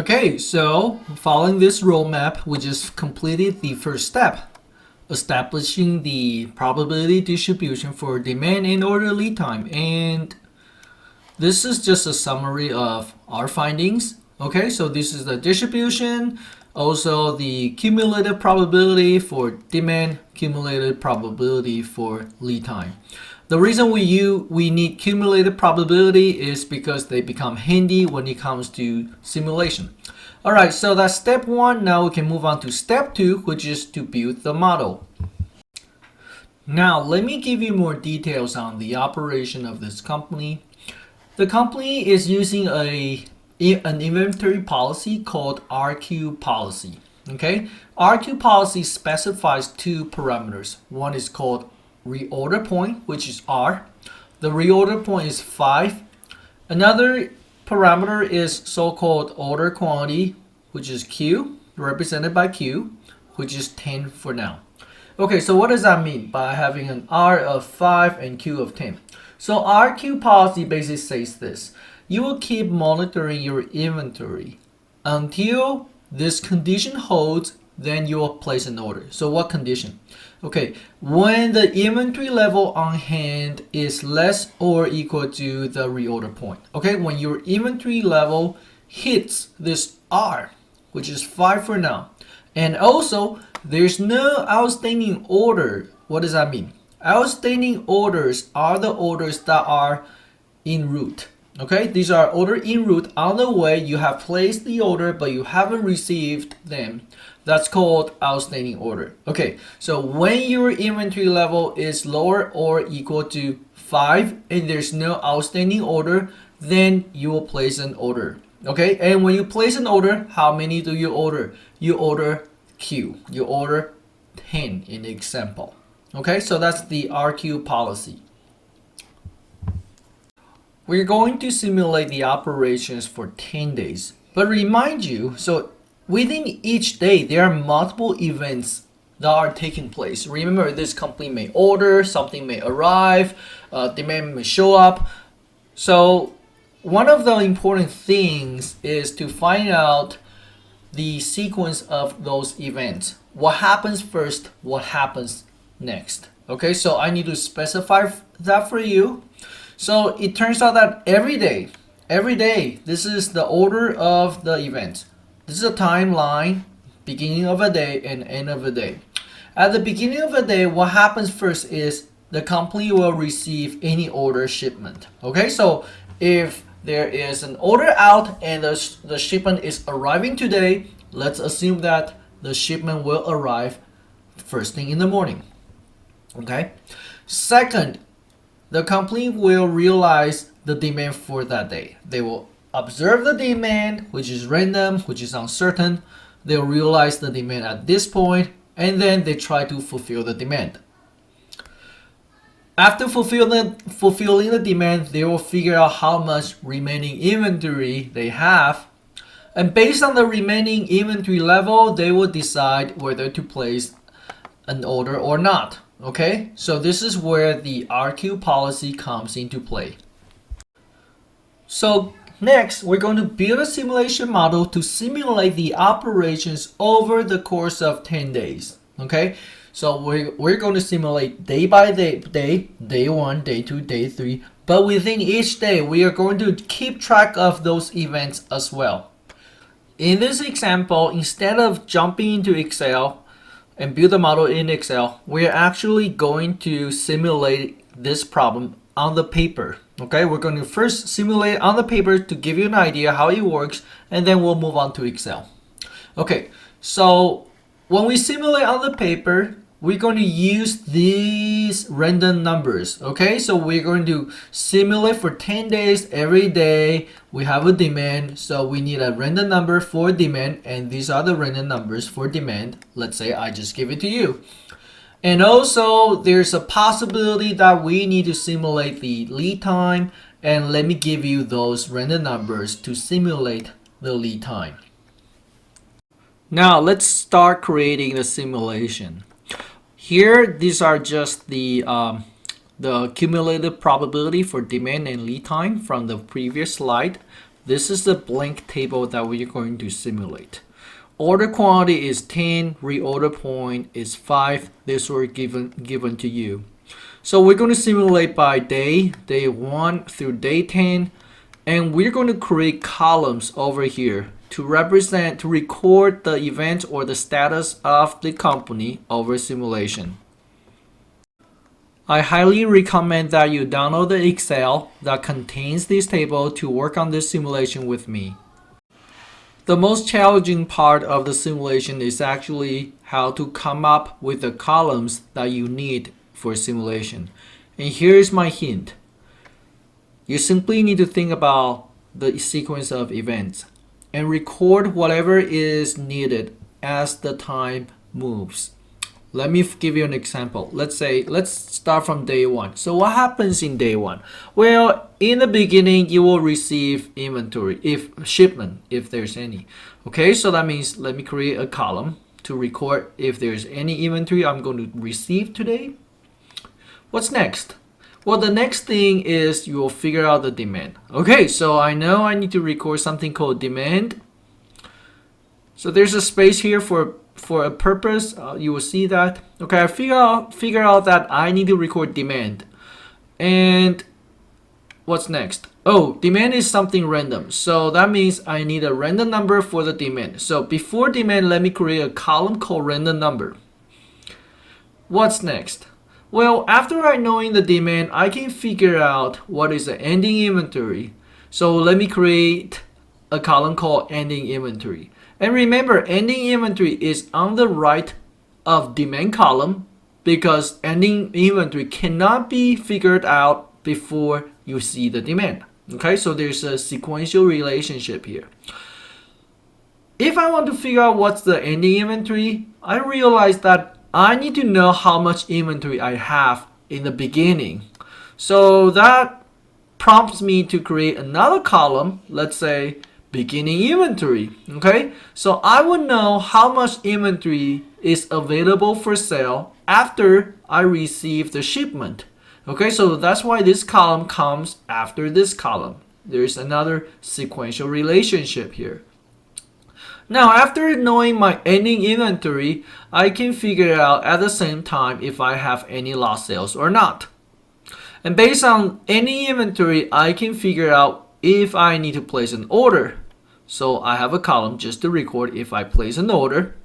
Okay, so following this roadmap, we just completed the first step, establishing the probability distribution for demand and order lead time. And this is just a summary of our findings. Okay, so this is the distribution, also the cumulative probability for demand, cumulative probability for lead time. The reason we need cumulative probability is because they become handy when it comes to simulation. All right, so that's step one. Now we can move on to step two, which is to build the model. Now, let me give you more details on the operation of this company. The company is using an inventory policy called RQ policy. Okay, RQ policy specifies two parameters. One is called reorder point, which is R. The reorder point is 5. Another parameter is so-called order quantity, which is Q, represented by Q, which is 10 for now. Okay, so what does that mean by having an R of 5 and Q of 10? So RQ policy basically says this: you will keep monitoring your inventory until this condition holds, then you will place an order. So what condition? Okay, when the inventory level on hand is less or equal to the reorder point. Okay, when your inventory level hits this R, which is 5 for now, and also there's no outstanding order. What does that mean? Outstanding orders are the orders that are en route. Okay, these are order en route on the way. You have placed the order, but you haven't received them. That's called outstanding order. Okay, so when your inventory level is lower or equal to 5 and there's no outstanding order, then you will place an order. Okay, and when you place an order, how many do you order? You order Q. You order 10 in the example. Okay, so that's the RQ policy. We're going to simulate the operations for 10 days. But remind you, so within each day, there are multiple events that are taking place. Remember, this company may order, something may arrive, demand may show up. So one of the important things is to find out the sequence of those events. What happens first, what happens next. Okay, so I need to specify that for you. So it turns out that every day, this is the order of the event. This is a timeline, beginning of a day and end of a day. At the beginning of a day, what happens first is the company will receive any order shipment. Okay, so if there is an order out and the shipment is arriving today, let's assume that the shipment will arrive first thing in the morning. Okay. Second, the company will realize the demand for that day. They will observe the demand, which is random, which is uncertain. They'll realize the demand at this point, and then they try to fulfill the demand. After fulfilling the demand, they will figure out how much remaining inventory they have. And based on the remaining inventory level, they will decide whether to place an order or not. Okay, so this is where the RQ policy comes into play. So next, we're going to build a simulation model to simulate the operations over the course of 10 days. Okay, so we're going to simulate day by day, day 1, day 2, day 3. But within each day, we are going to keep track of those events as well. In this example, instead of jumping into Excel and build a model in Excel, we're actually going to simulate this problem on the paper. Okay, we're going to first simulate on the paper to give you an idea how it works, and then we'll move on to Excel. Okay, so when we simulate on the paper, we're going to use these random numbers. Okay, so we're going to simulate for 10 days. Every day we have a demand, so we need a random number for demand, and these are the random numbers for demand. Let's say I just give it to you. And also there's a possibility that we need to simulate the lead time, and let me give you those random numbers to simulate the lead time. Now let's start creating the simulation. Here, these are just the cumulative probability for demand and lead time from the previous slide. This is the blank table that we're going to simulate. Order quantity is 10, reorder point is 5. This were given to you. So we're going to simulate by day 1 through day 10, and we're going to create columns over here to record the event or the status of the company over simulation. I highly recommend that you download the Excel that contains this table to work on this simulation with me. The most challenging part of the simulation is actually how to come up with the columns that you need for simulation. And here's my hint. You simply need to think about the sequence of events and record whatever is needed as the time moves. Let me give you an example. Let's start from day 1. So what happens in day 1? Well, in the beginning, you will receive inventory, shipment, if there's any. Okay, so that means let me create a column to record if there's any inventory I'm going to receive today. What's next? Well, the next thing is you will figure out the demand. Okay, so I know I need to record something called demand. So there's a space here for a purpose. You will see that. Okay, I figure out that I need to record demand. And what's next? Oh, demand is something random. So that means I need a random number for the demand. So before demand, let me create a column called random number. What's next? Well, after I knowing the demand, I can figure out what is the ending inventory. So let me create a column called ending inventory. And remember, ending inventory is on the right of demand column because ending inventory cannot be figured out before you see the demand. Okay, so there's a sequential relationship here. If I want to figure out what's the ending inventory, I realize that I need to know how much inventory I have in the beginning. So that prompts me to create another column, let's say beginning inventory. Okay, so I would know how much inventory is available for sale after I receive the shipment. Okay, so that's why this column comes after this column. There's another sequential relationship here. Now, after knowing my ending inventory, I can figure out at the same time if I have any lost sales or not. And based on ending inventory, I can figure out if I need to place an order. So I have a column just to record if I place an order.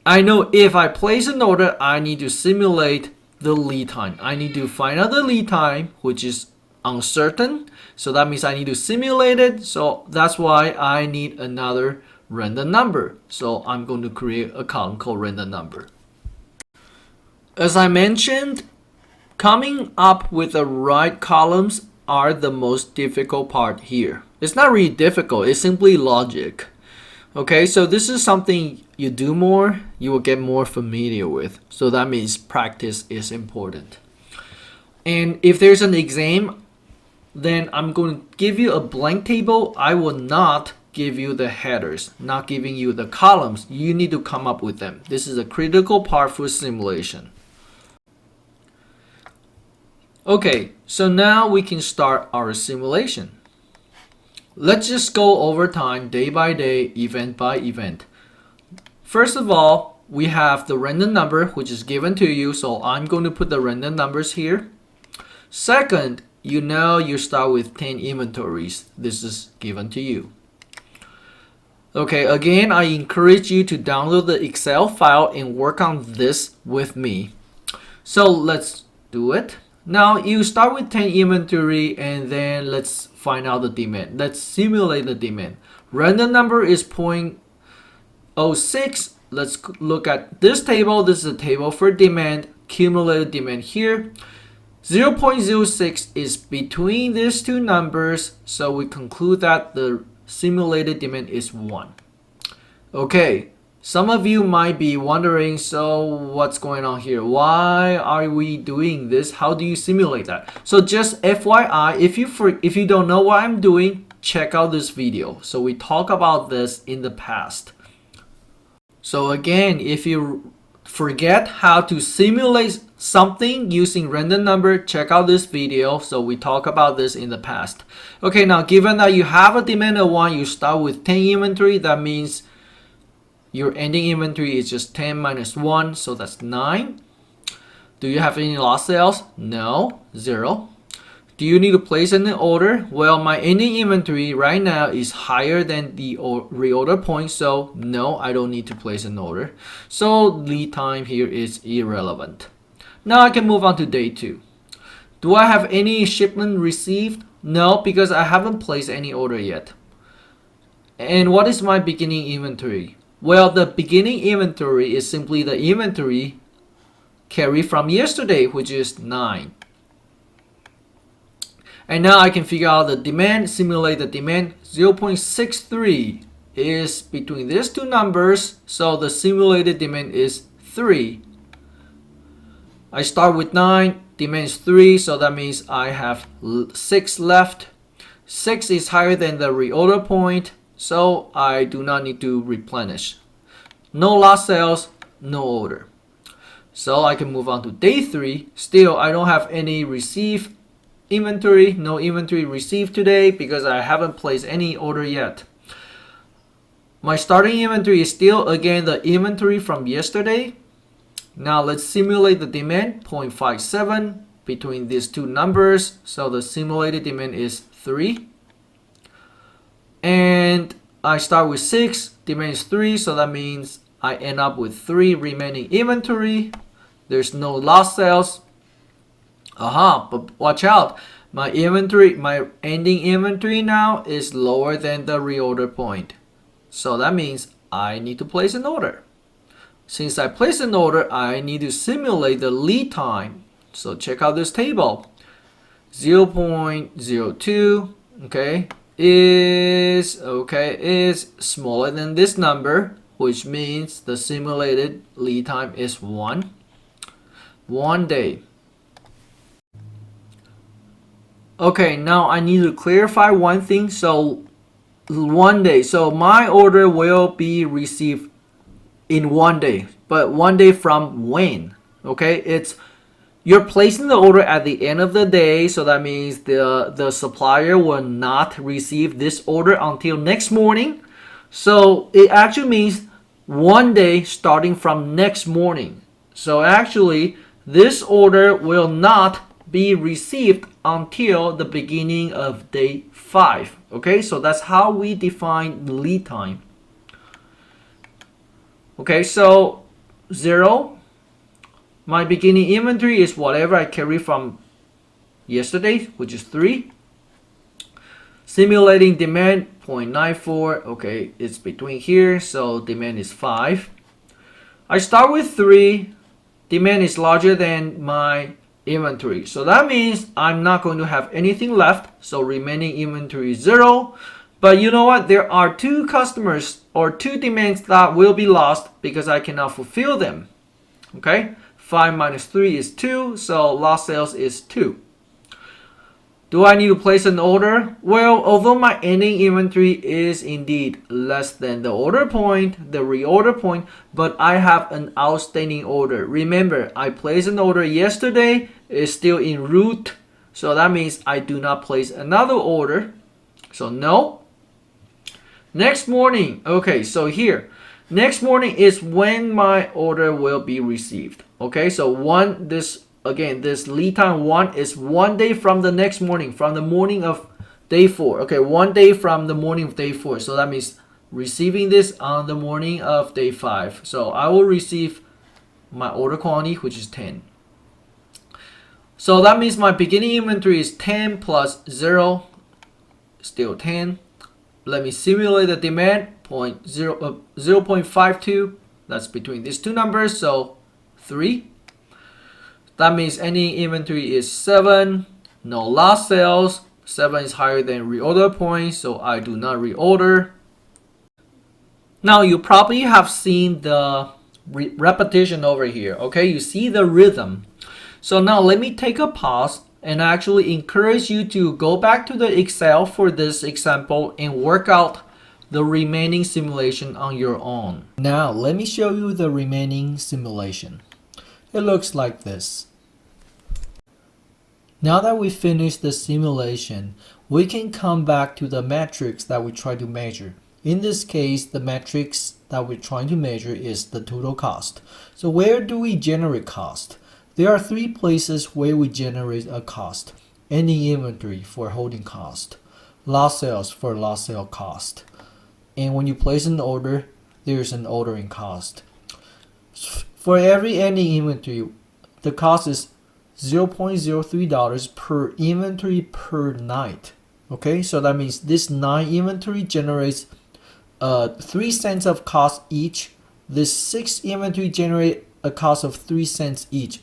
I know if I place an order, I need to simulate the lead time. I need to find out the lead time, which is uncertain. So that means I need to simulate it. So that's why I need another random number. So I'm going to create a column called random number. As I mentioned, coming up with the right columns are the most difficult part here. It's not really difficult, it's simply logic. Okay, so this is something you do more, you will get more familiar with. So that means practice is important. And if there's an exam, then I'm going to give you a blank table. I will not give you the headers, not giving you the columns. You need to come up with them. This is a critical part for simulation. Okay, so now we can start our simulation. Let's just go over time, day by day, event by event. First of all, we have the random number, which is given to you. So I'm going to put the random numbers here. Second, you know you start with 10 inventories. This is given to you. Okay, again, I encourage you to download the Excel file and work on this with me. So let's do it. Now you start with 10 inventory and then let's find out the demand. Let's simulate the demand. Random number is 0.06. Let's look at this table. This is a table for demand, cumulative demand here. 0.06 is between these two numbers, so we conclude that the simulated demand is 1. Okay, some of you might be wondering, so what's going on here? Why are we doing this? How do you simulate that? So just FYI, if you don't know what I'm doing, check out this video. So we talk about this in the past. So again, if you forget how to simulate something using random number, check out this video. So we talked about this in the past. Okay, now given that you have a demand of 1, you start with 10 inventory. That means your ending inventory is just 10 minus 1, so that's 9. Do you have any lost sales? No, 0. Do you need to place an order? Well, my ending inventory right now is higher than the reorder point, so no, I don't need to place an order. So lead time here is irrelevant. Now I can move on to day 2. Do I have any shipment received? No, because I haven't placed any order yet. And what is my beginning inventory? Well, the beginning inventory is simply the inventory carry from yesterday, which is 9. And now I can figure out the demand, simulate the demand. 0.63 is between these two numbers, so the simulated demand is 3. I start with 9, demand is 3, so that means I have 6 left. 6 is higher than the reorder point, so I do not need to replenish. No lost sales, no order. So I can move on to day 3. Still, I don't have any received inventory, no inventory received today because I haven't placed any order yet. My starting inventory is still again the inventory from yesterday. Now let's simulate the demand, 0.57 between these two numbers. So the simulated demand is 3. And I start with 6, demand is 3, so that means I end up with 3 remaining inventory. There's no lost sales. But watch out. My inventory, my ending inventory now is lower than the reorder point. So that means I need to place an order. Since I place an order, I need to simulate the lead time. So check out this table. 0.02, is smaller than this number, which means the simulated lead time is 1 day. Okay, now I need to clarify one thing. So 1 day. So my order will be received in 1 day. But 1 day from when? Okay, you're placing the order at the end of the day. So that means the supplier will not receive this order until next morning. So it actually means 1 day starting from next morning. So actually, this order will not be received until the beginning of day 5. Okay, so that's how we define the lead time. Okay, so 0. My beginning inventory is whatever I carry from yesterday, which is 3. Simulating demand, 0.94. Okay, it's between here, so demand is 5. I start with 3. Demand is larger than my inventory. So that means I'm not going to have anything left. So remaining inventory is 0. But you know what? There are 2 customers or 2 demands that will be lost because I cannot fulfill them. Okay? 5 minus 3 is 2. So lost sales is 2. Do I need to place an order? Well, although my ending inventory is indeed less than the order point, the reorder point, but I have an outstanding order. Remember, I placed an order yesterday, it's still en route, so that means I do not place another order. So no. Next morning, okay, so here, next morning is when my order will be received. Okay, so this lead time 1 is 1 day from the next morning, from the morning of day 4. Okay, 1 day from the morning of day 4. So that means receiving this on the morning of day 5. So I will receive my order quantity, which is 10. So that means my beginning inventory is 10 plus 0, still 10. Let me simulate the demand, 0.52. That's between these two numbers, so 3. That means any inventory is 7. No lost sales. 7 is higher than reorder point, so I do not reorder. Now you probably have seen the repetition over here. Okay, you see the rhythm. So now let me take a pause and actually encourage you to go back to the Excel for this example and work out the remaining simulation on your own. Now let me show you the remaining simulation. It looks like this. Now that we finished the simulation, we can come back to the metrics that we try to measure. In this case, the metrics that we're trying to measure is the total cost. So where do we generate cost? There are three places where we generate a cost. Ending inventory for holding cost, lost sales for lost sale cost, and when you place an order, there's an ordering cost. For every ending inventory, the cost is $0.03 per inventory per night. Okay, so that means this 9 inventory generates 3 cents of cost each. This 6 inventory generate a cost of 3 cents each.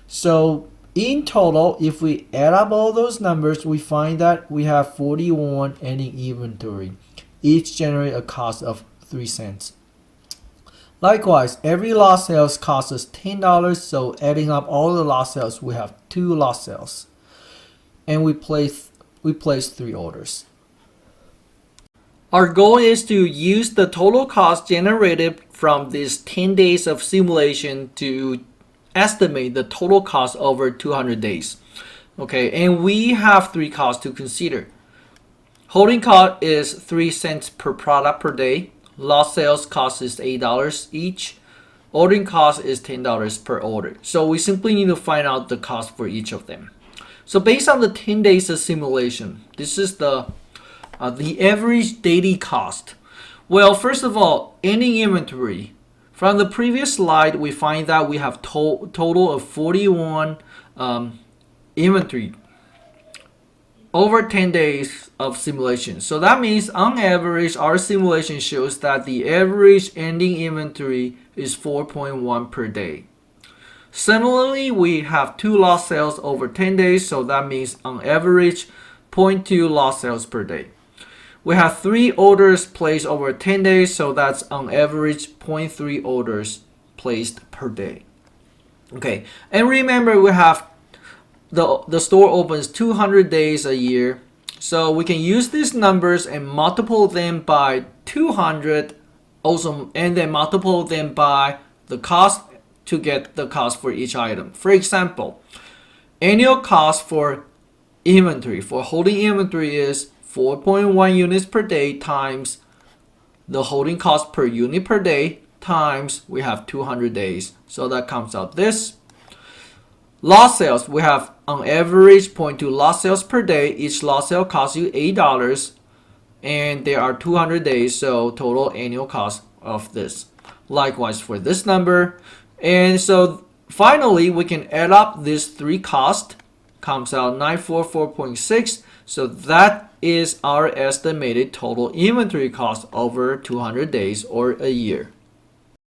So in total, if we add up all those numbers, we find that we have 41 ending inventory. Each generate a cost of 3 cents. Likewise, every lost sales costs us $10, so adding up all the lost sales, we have 2 lost sales. And we place 3 orders. Our goal is to use the total cost generated from these 10 days of simulation to estimate the total cost over 200 days. Okay, and we have 3 costs to consider. Holding cost is 3 cents per product per day. Lost sales cost is $8 each. Ordering cost is $10 per order. So we simply need to find out the cost for each of them. So based on the 10 days of simulation, this is the average daily cost. Well, first of all, ending inventory. From the previous slide, we find that we have total of 41 inventory over 10 days of simulation. So that means on average, our simulation shows that the average ending inventory is 4.1 per day. Similarly, we have 2 lost sales over 10 days, so that means on average 0.2 lost sales per day. We have 3 orders placed over 10 days, so that's on average 0.3 orders placed per day. Okay, and remember we have the store opens 200 days a year, so we can use these numbers and multiple them by 200 also, and then multiple them by the cost to get the cost for each item. For example, annual cost for inventory, for holding inventory is 4.1 units per day times the holding cost per unit per day times we have 200 days. So that comes out this. Lost sales, we have on average 0.2 lost sales per day. Each lost sale costs you $8 and there are 200 days, so total annual cost of this. Likewise for this number. And so finally we can add up these 3 costs, comes out 944.6. So that is our estimated total inventory cost over 200 days or a year.